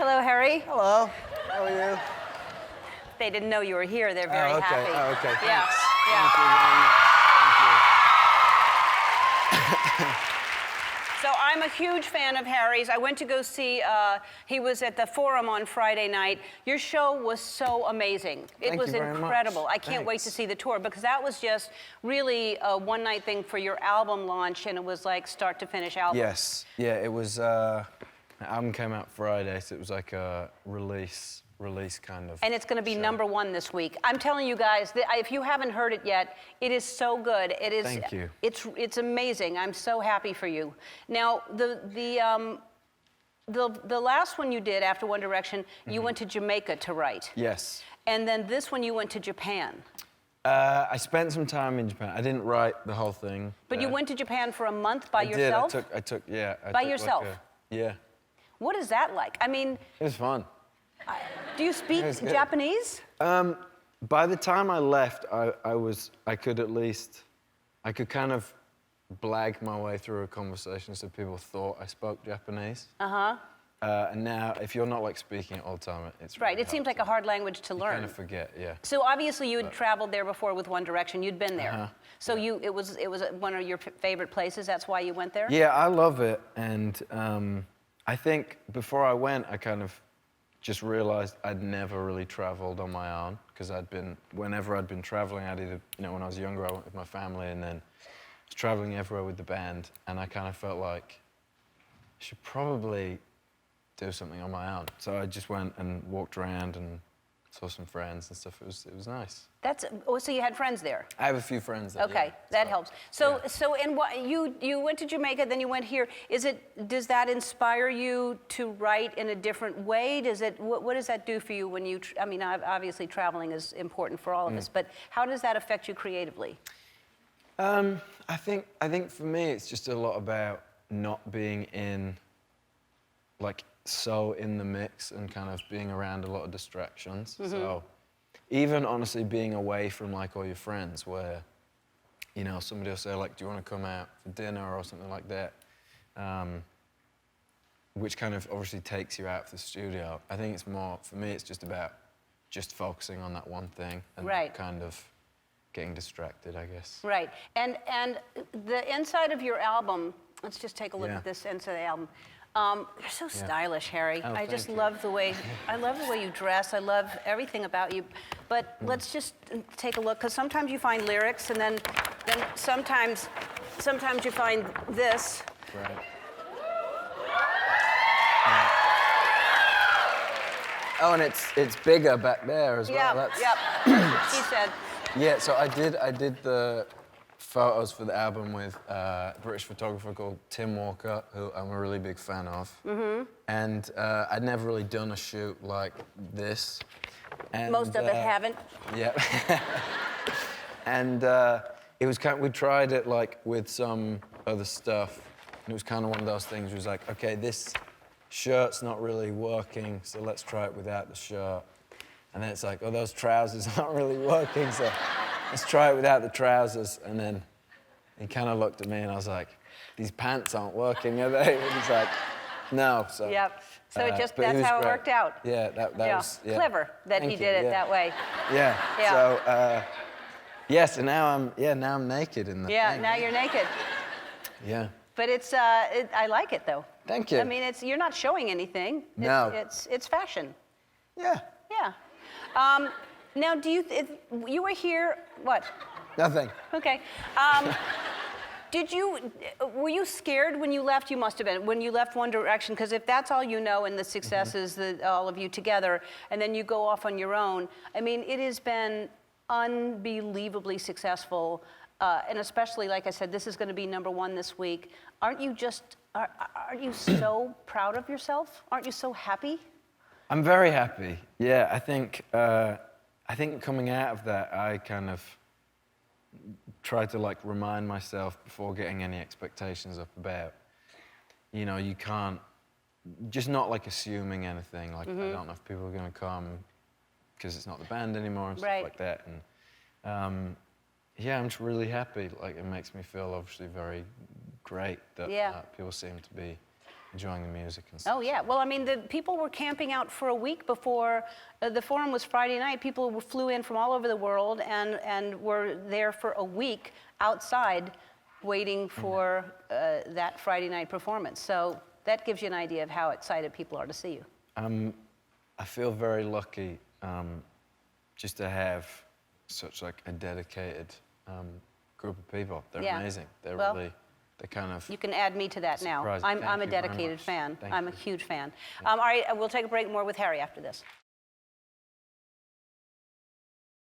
Hello, Harry. Hello. How are you? They didn't know you were here. They're very happy. Oh, okay. Yeah. Thanks. Yeah. Thank you very much. So I'm a huge fan of Harry's. I went to go see, he was at the Forum on Friday night. Your show was so amazing. It Thank was you very incredible. much. I can't wait to Thanks. see the tour because that was just really a one-night thing for your album launch, and it was like start to finish album. Yes. Yeah, it was, the album came out Friday, so it was like a release kind of. And it's going to be show. #1 this week. I'm telling you guys, that if you haven't heard it yet, it is so good. It is. Thank you. It's amazing. I'm so happy for you. Now, the last one you did after One Direction, you went to Jamaica to write. Yes. And then this one you went to Japan. I spent some time in Japan. I didn't write the whole thing. But you went to Japan for a month by I yourself? did. I took, yeah. By yourself? Yeah. What is that like? I mean, It was fun. do you speak was good. Japanese? By the time I left, I could kind of blag my way through a conversation so people thought I spoke Japanese. Uh-huh. And now, if you're not like speaking it all the time, it's Right, really it seems hard like a hard language to You learn. kind of forget, yeah. So obviously you had traveled there before with One Direction. You'd been there. So it was one of your favorite places. That's why you went there. Yeah, I love it, and I think before I went, I kind of just realized I'd never really traveled on my own because whenever I'd been traveling, I'd either, when I was younger, I went with my family, and then I was traveling everywhere with the band, and I kind of felt like I should probably do something on my own. So I just went and walked around and saw some friends and stuff. It was nice. So you had friends there. I have a few friends there. Okay, yeah, that helps. So and what you went to Jamaica, then you went here. Does that inspire you to write in a different way? What does that do for you when you? I mean, obviously traveling is important for all of us, but how does that affect you creatively? I think for me, it's just a lot about not being so in the mix and kind of being around a lot of distractions. So even honestly being away from like all your friends where, somebody will say like, do you want to come out for dinner or something like that? Which kind of obviously takes you out of the studio. I think it's more, for me, it's just about just focusing on that one thing and kind of getting distracted, I guess. Right, and the inside of your album, let's just take a look at this inside of the album. You're so stylish, Harry. Oh, I just thank you. love the way you dress. I love everything about you. But let's just take a look, because sometimes you find lyrics, and then sometimes you find this. Right. Oh, and it's bigger back there as well. Yeah, she said. Yeah, so I did the photos for the album with a British photographer called Tim Walker, who I'm a really big fan of. And I'd never really done a shoot like this. And, Most of it haven't. Yeah. And it was we tried it like with some other stuff, and it was kind of one of those things where it was like, okay, this shirt's not really working, so let's try it without the shirt. And then it's like, oh, those trousers aren't really working, so let's try it without the trousers. And then he kind of looked at me and I was like, these pants aren't working, are they? And he's like, no. So, Yep. So but that's he was how it great. worked out. Yeah, that was clever that Thank he you, did it yeah. that way. Yeah. Yeah. So, so now I'm naked in the thing. Now you're naked. Yeah. But I like it though. Thank you. I mean, you're not showing anything. No. It's fashion. Yeah. Yeah. Now, you were here, what? Nothing. Okay. Were you scared when you left? You must have been, when you left One Direction, because if that's all you know and the success is all of you together, and then you go off on your own, I mean, it has been unbelievably successful, and especially, like I said, this is going to be #1 this week. Aren't you so proud of yourself? Aren't you so happy? I'm very happy. Yeah, I think coming out of that, I kind of tried to like remind myself before getting any expectations up about, you can't, just not like assuming anything. Like, I don't know if people are going to come because it's not the band anymore and stuff like that. And yeah, I'm just really happy. Like, it makes me feel obviously very great that people seem to be enjoying the music and stuff. Oh, yeah. Well, I mean, the people were camping out for a week before the Forum was Friday night. People flew in from all over the world and were there for a week outside waiting for that Friday night performance. So that gives you an idea of how excited people are to see you. I feel very lucky just to have such like a dedicated group of people. They're Yeah. amazing. They're Well, really, they kind of. You can add me to that now. Surprising. I'm Thank a you very dedicated much. fan. Thank I'm a you. huge fan. All right, we'll take a break. More with Harry after this.